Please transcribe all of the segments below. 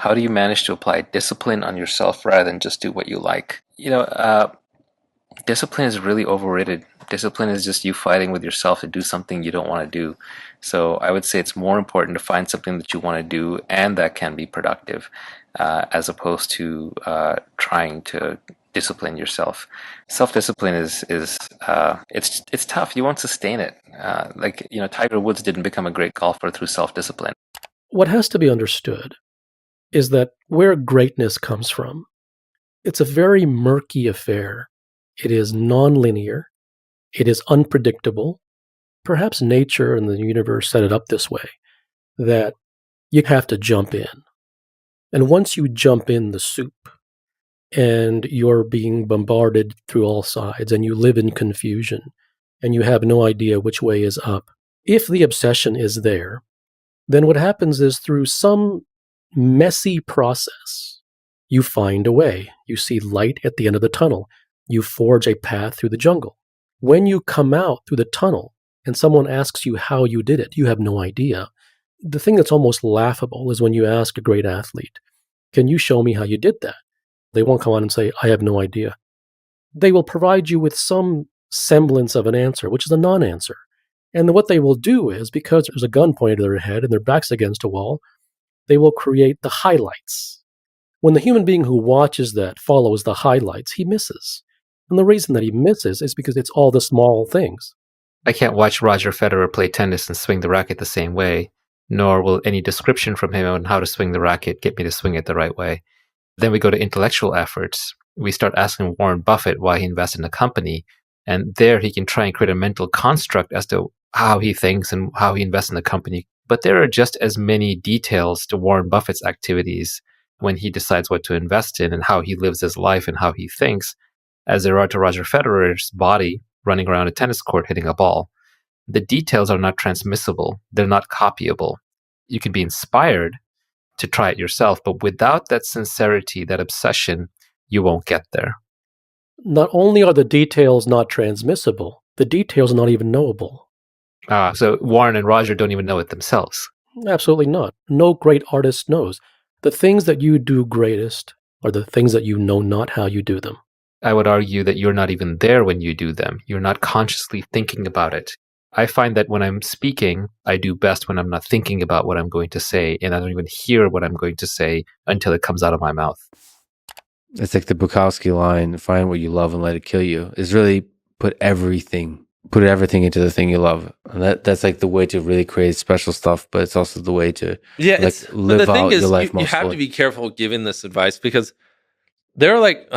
how do you manage to apply discipline on yourself rather than just do what you like? Discipline is really overrated. Discipline is just you fighting with yourself to do something you don't want to do. So I would say it's more important to find something that you want to do and that can be productive, as opposed to trying to discipline yourself. Self-discipline is it's tough. You won't sustain it. Tiger Woods didn't become a great golfer through self-discipline. What has to be understood is that where greatness comes from, it's a very murky affair. It is nonlinear. It is unpredictable. Perhaps nature and the universe set it up this way, that you have to jump in. And once you jump in the soup and you're being bombarded through all sides and you live in confusion and you have no idea which way is up, if the obsession is there, then what happens is through some messy process, you find a way. You see light at the end of the tunnel. You forge a path through the jungle. When you come out through the tunnel and someone asks you how you did it, you have no idea. The thing that's almost laughable is when you ask a great athlete, can you show me how you did that? They won't come on and say, I have no idea. They will provide you with some semblance of an answer, which is a non-answer. And then what they will do is, because there's a gun pointed to their head and their back's against a wall, they will create the highlights. When the human being who watches that follows the highlights, he misses. And the reason that he misses is because it's all the small things. I can't watch Roger Federer play tennis and swing the racket the same way, nor will any description from him on how to swing the racket get me to swing it the right way. Then we go to intellectual efforts. We start asking Warren Buffett why he invests in a company, and there he can try and create a mental construct as to how he thinks and how he invests in the company. But there are just as many details to Warren Buffett's activities when he decides what to invest in and how he lives his life and how he thinks, as there are to Roger Federer's body running around a tennis court hitting a ball. The details are not transmissible. They're not copyable. You can be inspired to try it yourself, but without that sincerity, that obsession, you won't get there. Not only are the details not transmissible, the details are not even knowable. So Warren and Roger don't even know it themselves. Absolutely not. No great artist knows. The things that you do greatest are the things that you know not how you do them. I would argue that you're not even there when you do them. You're not consciously thinking about it. I find that when I'm speaking, I do best when I'm not thinking about what I'm going to say, and I don't even hear what I'm going to say until it comes out of my mouth. It's like the Bukowski line, find what you love and let it kill you, is really put everything into the thing you love. And that's like the way to really create special stuff, but it's also the way to live out your life most fully. You have to be careful giving this advice, because they're like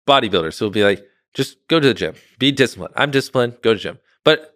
bodybuilders who will be like, just go to the gym, be disciplined. I'm disciplined, go to the gym. But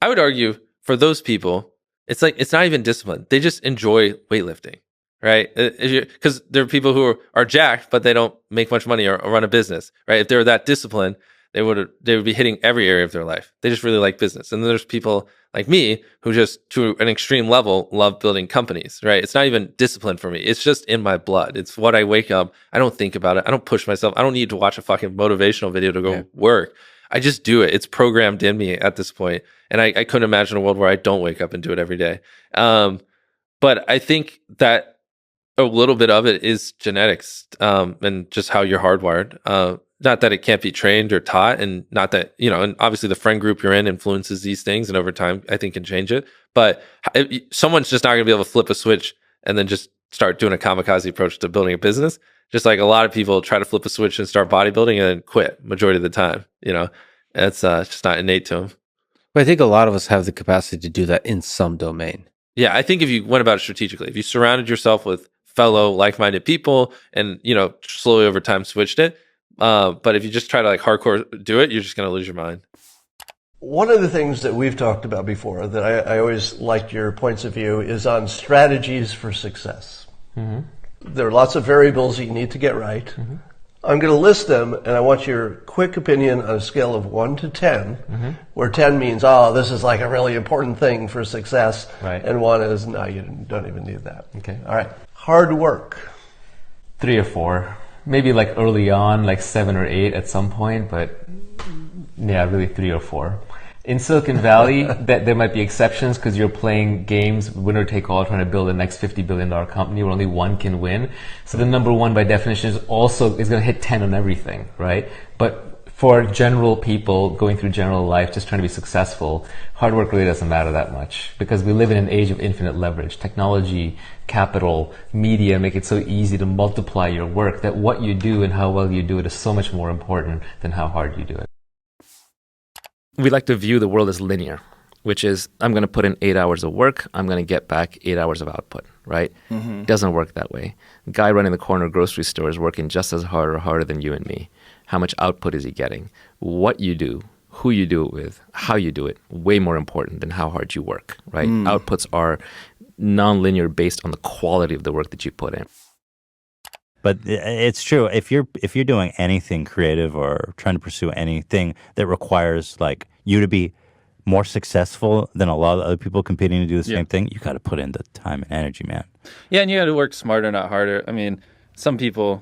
I would argue for those people, it's like, it's not even discipline. They just enjoy weightlifting, right? Because there are people who are jacked, but they don't make much money or run a business, right? If they were that disciplined, they would be hitting every area of their life. They just really like business. And then there's people like me who just, to an extreme level, love building companies, right? It's not even discipline for me. It's just in my blood. It's what I wake up. I don't think about it. I don't push myself. I don't need to watch a fucking motivational video to go work. I just do it. It's programmed in me at this point. And I couldn't imagine a world where I don't wake up and do it every day. But I think that a little bit of it is genetics, and just how you're hardwired. Not that it can't be trained or taught, and not that, and obviously the friend group you're in influences these things, and over time I think can change it. But someone's just not going to be able to flip a switch and then just start doing a kamikaze approach to building a business. Just like a lot of people try to flip a switch and start bodybuilding and then quit majority of the time. It's just not innate to them. But I think a lot of us have the capacity to do that in some domain. Yeah, I think if you went about it strategically, if you surrounded yourself with fellow like-minded people and, slowly over time switched it. But if you just try to hardcore do it, you're just going to lose your mind. One of the things that we've talked about before that I always liked your points of view is on strategies for success. Mm-hmm. There are lots of variables that you need to get right. Mm-hmm. I'm going to list them, and I want your quick opinion on a scale of 1 to 10, mm-hmm. where 10 means, this is like a really important thing for success, right. And 1 is, no, you don't even need that. Okay. All right. Hard work. 3 or 4. Maybe early on, 7 or 8 at some point, but yeah, really 3 or 4. In Silicon Valley, that there might be exceptions because you're playing games, winner take all, trying to build the next $50 billion company where only one can win. So the number one, by definition, is going to hit 10 on everything, right? But for general people going through general life, just trying to be successful, hard work really doesn't matter that much because we live in an age of infinite leverage. Technology, capital, media make it so easy to multiply your work that what you do and how well you do it is so much more important than how hard you do it. We like to view the world as linear, which is I'm going to put in 8 hours of work, I'm going to get back 8 hours of output, right? It doesn't work that way. The guy running the corner grocery store is working just as hard or harder than you and me. How much output is he getting? What you do, who you do it with, how you do it, way more important than how hard you work, right? Outputs are non-linear based on the quality of the work that you put in. But it's true. If you're doing anything creative or trying to pursue anything that requires like you to be more successful than a lot of other people competing to do the same thing, you got to put in the time and energy, man. Yeah, and you got to work smarter, not harder. I mean, some people,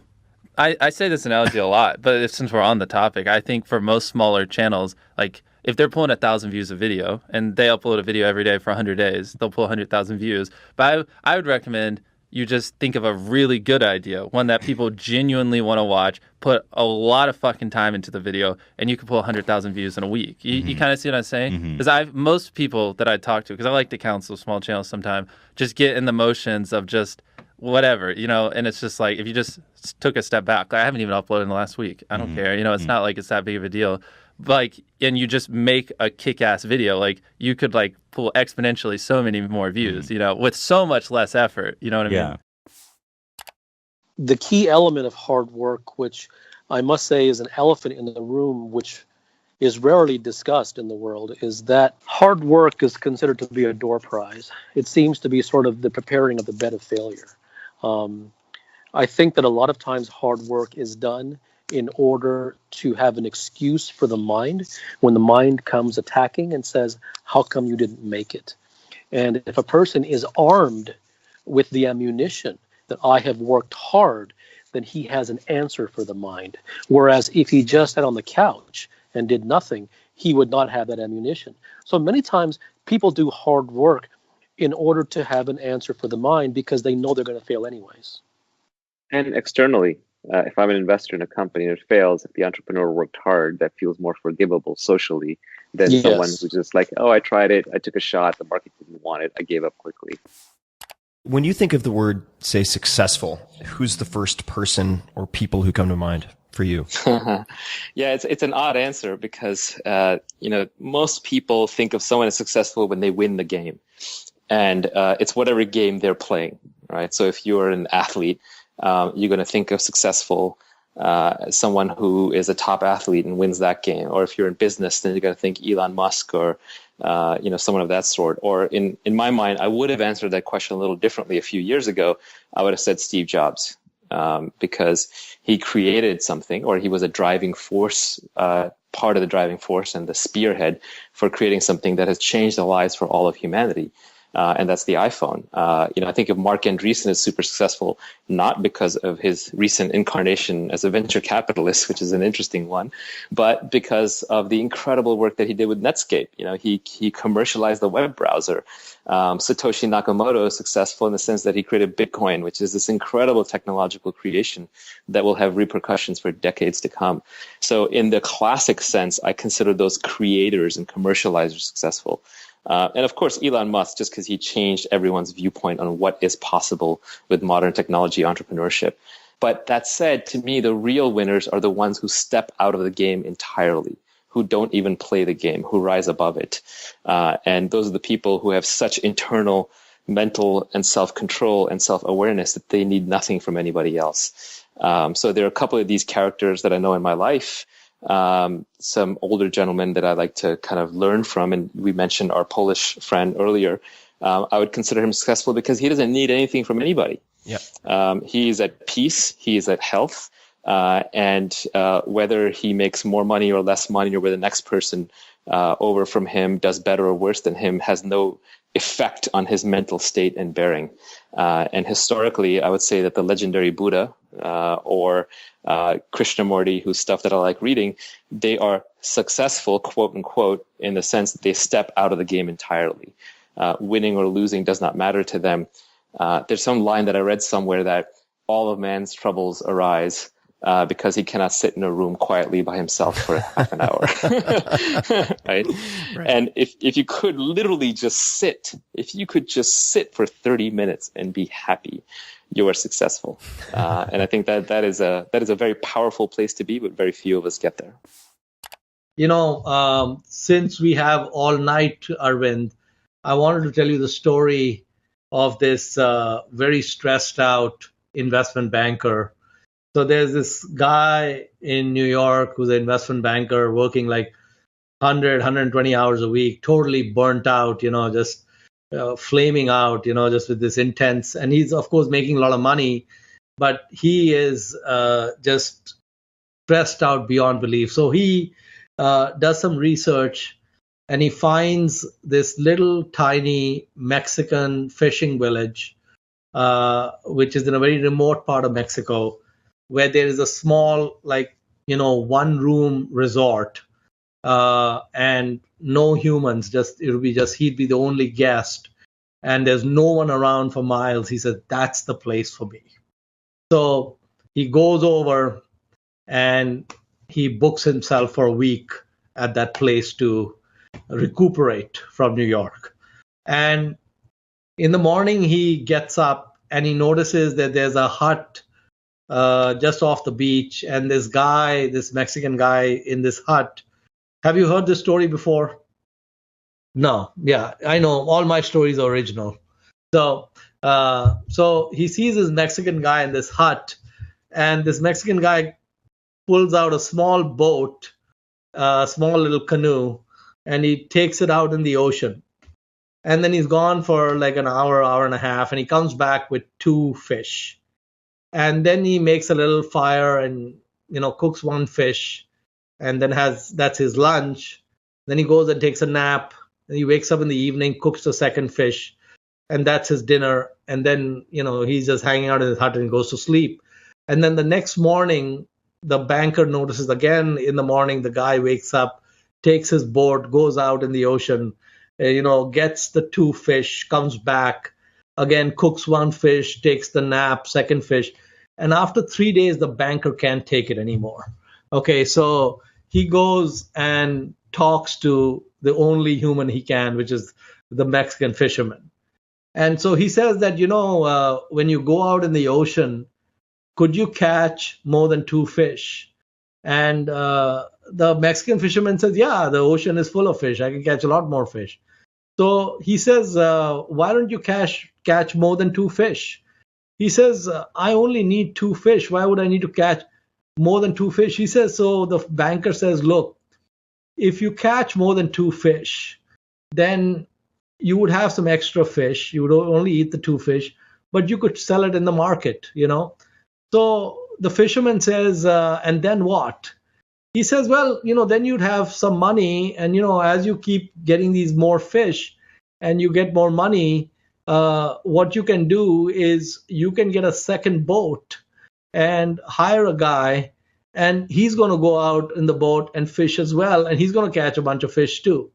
I say this analogy a lot, but since we're on the topic, I think for most smaller channels, like if they're pulling 1,000 views a video and they upload a video every day for 100 days, they'll pull 100,000 views. But I would recommend you just think of a really good idea, one that people genuinely want to watch, put a lot of fucking time into the video, and you can pull 100,000 views in a week. You kind of see what I'm saying? Because most people that I talk to, because I like to counsel small channels sometimes, just get in the motions of just whatever, and it's just like, if you just took a step back, I haven't even uploaded in the last week. I don't care. It's not like it's that big of a deal. And you just make a kick-ass video, like you could like pull exponentially so many more views, with so much less effort. You know what I mean? The key element of hard work, which I must say is an elephant in the room, which is rarely discussed in the world, is that hard work is considered to be a door prize. It seems to be sort of the preparing of the bed of failure. I think that a lot of times hard work is done in order to have an excuse for the mind when the mind comes attacking and says, how come you didn't make it? And if a person is armed with the ammunition that I have worked hard, then he has an answer for the mind. Whereas if he just sat on the couch and did nothing, he would not have that ammunition. So many times people do hard work in order to have an answer for the mind because they know they're going to fail anyways. And externally, if I'm an investor in a company and it fails, if the entrepreneur worked hard, that feels more forgivable socially than someone who's just like, oh, I tried it, I took a shot, the market didn't want it, I gave up quickly. When you think of the word, say, successful, who's the first person or people who come to mind for you? Yeah, it's an odd answer because, most people think of someone as successful when they win the game. And it's whatever game they're playing, right? So if you're an athlete, you're going to think of successful as someone who is a top athlete and wins that game. Or if you're in business, then you're going to think Elon Musk or someone of that sort. Or in my mind, I would have answered that question a little differently a few years ago. I would have said Steve Jobs because he created something, or he was a driving force, part of the driving force and the spearhead for creating something that has changed the lives for all of humanity. And that's the iPhone. I think of Mark Andreessen as super successful, not because of his recent incarnation as a venture capitalist, which is an interesting one, but because of the incredible work that he did with Netscape. He commercialized the web browser. Satoshi Nakamoto is successful in the sense that he created Bitcoin, which is this incredible technological creation that will have repercussions for decades to come. So in the classic sense, I consider those creators and commercializers successful. And of course, Elon Musk, just because he changed everyone's viewpoint on what is possible with modern technology entrepreneurship. But that said, to me, the real winners are the ones who step out of the game entirely, who don't even play the game, who rise above it. And those are the people who have such internal mental and self-control and self-awareness that they need nothing from anybody else. So there are a couple of these characters that I know in my life. Some older gentlemen that I like to kind of learn from, and we mentioned our Polish friend earlier. I would consider him successful because he doesn't need anything from anybody. He's at peace, he's at health, and whether he makes more money or less money, or whether the next person over from him does better or worse than him, has no effect on his mental state and bearing. And historically, I would say that the legendary Buddha or Krishnamurti, whose stuff that I like reading, they are successful, quote unquote, in the sense that they step out of the game entirely. Winning or losing does not matter to them. There's some line that I read somewhere that all of man's troubles arise because he cannot sit in a room quietly by himself for half an hour. Right? And if you could literally just sit, if you could just sit for 30 minutes and be happy, you are successful. And I think that is a very powerful place to be, but very few of us get there. Since we have all night, Arvind, I wanted to tell you the story of this very stressed out investment banker. So there's this guy in New York who's an investment banker working like 100, 120 hours a week, totally burnt out, just flaming out, just with this intense. And he's, of course, making a lot of money, but he is just stressed out beyond belief. So he does some research and he finds this little tiny Mexican fishing village, which is in a very remote part of Mexico, where there is a small, one room resort, and no humans, he'd be the only guest, and there's no one around for miles. He said, that's the place for me. So he goes over and he books himself for a week at that place to recuperate from New York. And in the morning, he gets up and he notices that there's a hut just off the beach, and this Mexican guy in this hut. Have you heard this story before? No. Yeah, I know. All my stories are original. So he sees this Mexican guy in this hut, and this Mexican guy pulls out a small boat, a small little canoe, and he takes it out in the ocean. And then he's gone for like an hour, hour and a half, and he comes back with 2 fish. And then he makes a little fire and, cooks 1 fish, and then that's his lunch. Then he goes and takes a nap, and he wakes up in the evening, cooks the 2nd fish, and that's his dinner. And then, he's just hanging out in his hut and goes to sleep. And then the next morning, the banker notices again in the morning, the guy wakes up, takes his boat, goes out in the ocean, gets the 2 fish, comes back, again, cooks 1 fish, takes the nap, 2nd fish. And after 3 days, the banker can't take it anymore. Okay, so he goes and talks to the only human he can, which is the Mexican fisherman. And so he says that, when you go out in the ocean, could you catch more than 2 fish? And the Mexican fisherman says, yeah, the ocean is full of fish. I can catch a lot more fish. So he says, why don't you catch more than 2 fish? He says, I only need 2 fish. Why would I need to catch more than 2 fish? He says, so the banker says, look, if you catch more than 2 fish, then you would have some extra fish. You would only eat the 2 fish, but you could sell it in the market, So the fisherman says, and then what? He says, well, then you'd have some money. And, as you keep getting these more fish and you get more money, what you can do is you can get a 2nd boat and hire a guy, and he's going to go out in the boat and fish as well. And he's going to catch a bunch of fish too.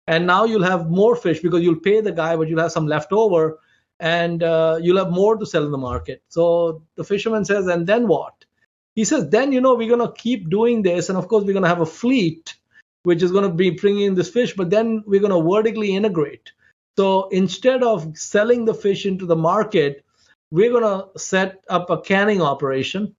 And now you'll have more fish because you'll pay the guy, but you'll have some left over, and you'll have more to sell in the market. So the fisherman says, and then what? He says, then, we're going to keep doing this. And of course, we're going to have a fleet, which is going to be bringing in this fish, but then we're going to vertically integrate. So instead of selling the fish into the market, we're going to set up a canning operation.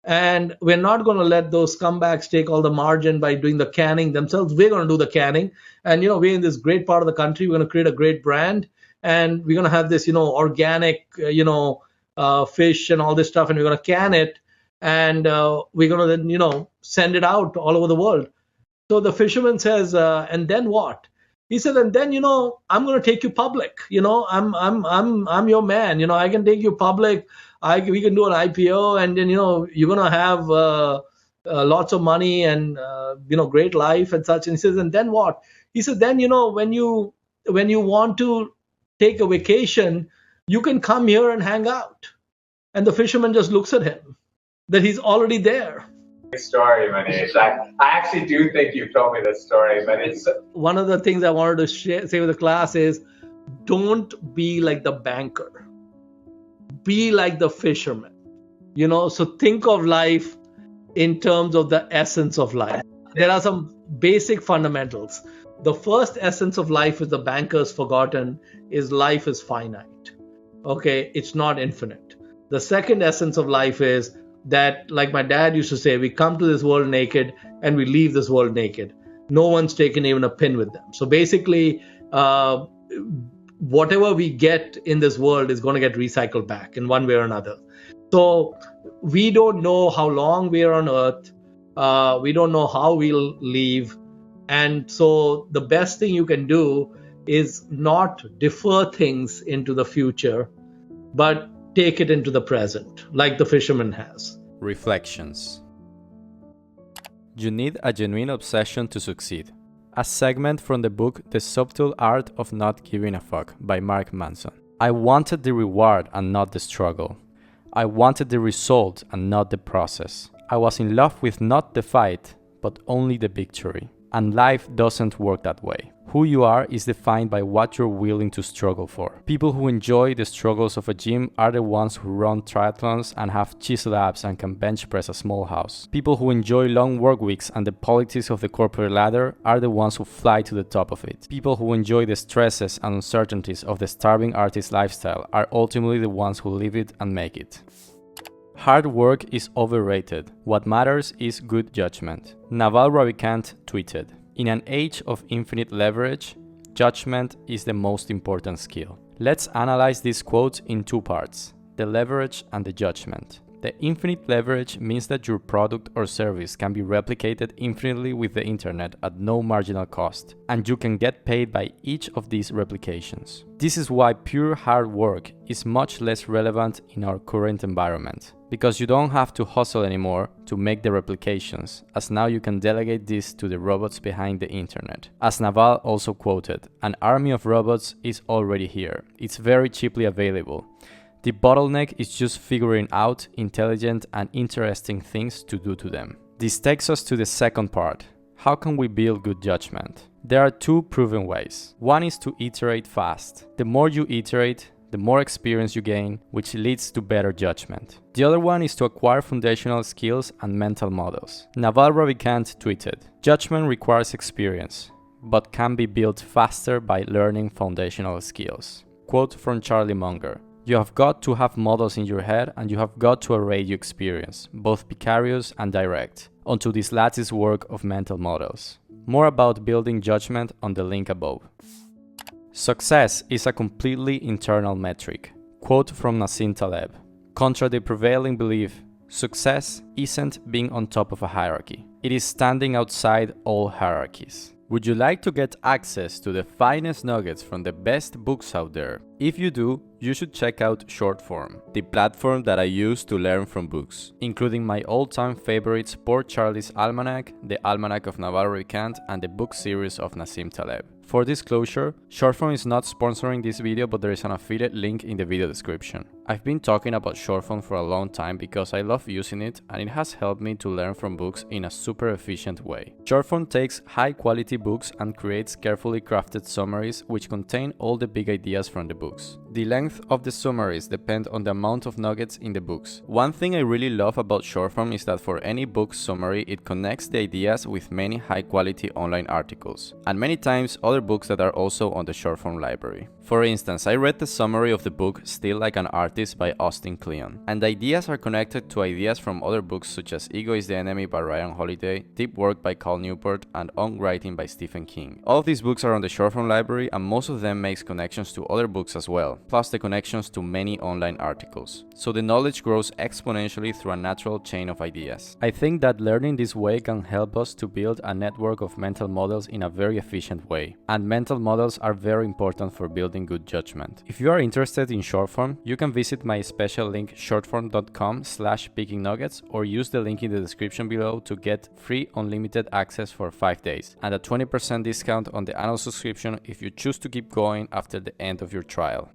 And we're not going to let those scumbags take all the margin by doing the canning themselves. We're going to do the canning. And, we're in this great part of the country. We're going to create a great brand. And we're going to have this, organic, fish and all this stuff. And we're going to can it. And we're going to then, send it out all over the world. So the fisherman says, and then what? He said, and then, I'm going to take you public. I'm your man. I can take you public. We can do an IPO, and then, you're going to have lots of money and, great life and such. And he says, and then what? He said, then, when you want to take a vacation, you can come here and hang out. And the fisherman just looks at him, that he's already there. Story, Mohnish. I actually do think you've told me this story, but it's one of the things I wanted to say with the class is don't be like the banker, be like the fisherman. So think of life in terms of the essence of life. There are some basic fundamentals. The first essence of life, is the banker's forgotten, is life is finite. Okay, it's not infinite. The second essence of life is that, like my dad used to say, we come to this world naked and we leave this world naked. No one's taken even a pin with them. So basically, whatever we get in this world is going to get recycled back in one way or another. So we don't know how long we are on earth. We don't know how we'll leave. And so the best thing you can do is not defer things into the future, but take it into the present, like the fisherman has. Reflections. You need a genuine obsession to succeed. A segment from the book The Subtle Art of Not Giving a Fuck by Mark Manson. I wanted the reward and not the struggle. I wanted the result and not the process. I was in love with not the fight, but only the victory. And life doesn't work that way. Who you are is defined by what you're willing to struggle for. People who enjoy the struggles of a gym are the ones who run triathlons and have chiseled abs and can bench press a small house. People who enjoy long work weeks and the politics of the corporate ladder are the ones who fly to the top of it. People who enjoy the stresses and uncertainties of the starving artist lifestyle are ultimately the ones who live it and make it. Hard work is overrated. What matters is good judgment. Naval Ravikant tweeted, "In an age of infinite leverage, judgment is the most important skill." Let's analyze this quote in two parts, the leverage and the judgment. The infinite leverage means that your product or service can be replicated infinitely with the internet at no marginal cost, and you can get paid by each of these replications. This is why pure hard work is much less relevant in our current environment, because you don't have to hustle anymore to make the replications, as now you can delegate this to the robots behind the internet. As Naval also quoted, "An army of robots is already here. It's very cheaply available. The bottleneck is just figuring out intelligent and interesting things to do to them." This takes us to the second part. How can we build good judgment? There are two proven ways. One is to iterate fast. The more you iterate, the more experience you gain, which leads to better judgment. The other one is to acquire foundational skills and mental models. Naval Ravikant tweeted, "Judgment requires experience, but can be built faster by learning foundational skills." Quote from Charlie Munger, "You have got to have models in your head and you have got to array your experience, both vicarious and direct, onto this lattice work of mental models." More about building judgment on the link above. Success is a completely internal metric. Quote from Nassim Taleb, "Contra the prevailing belief, success isn't being on top of a hierarchy. It is standing outside all hierarchies." Would you like to get access to the finest nuggets from the best books out there? If you do, you should check out Shortform, the platform that I use to learn from books, including my all-time favorites Poor Charlie's Almanac, the Almanac of Naval Ravikant, and the book series of Nassim Taleb. For disclosure, Shortform is not sponsoring this video, but there is an affiliate link in the video description. I've been talking about Shortform for a long time because I love using it and it has helped me to learn from books in a super efficient way. Shortform takes high quality books and creates carefully crafted summaries which contain all the big ideas from the books. The length of the summaries depend on the amount of nuggets in the books. One thing I really love about Shortform is that for any book summary it connects the ideas with many high quality online articles, and many times other books that are also on the Shortform library. For instance, I read the summary of the book Still Like an Artist by Austin Kleon, and the ideas are connected to ideas from other books such as Ego is the Enemy by Ryan Holiday, Deep Work by Cal Newport, and On Writing by Stephen King. All of these books are on the Shortform library and most of them makes connections to other books as well, plus the connections to many online articles. So the knowledge grows exponentially through a natural chain of ideas. I think that learning this way can help us to build a network of mental models in a very efficient way. and mental models are very important for building good judgment. If you are interested in Shortform, you can visit my special link shortform.com/picking-nuggets or use the link in the description below to get free unlimited access for 5 days and a 20% discount on the annual subscription if you choose to keep going after the end of your trial.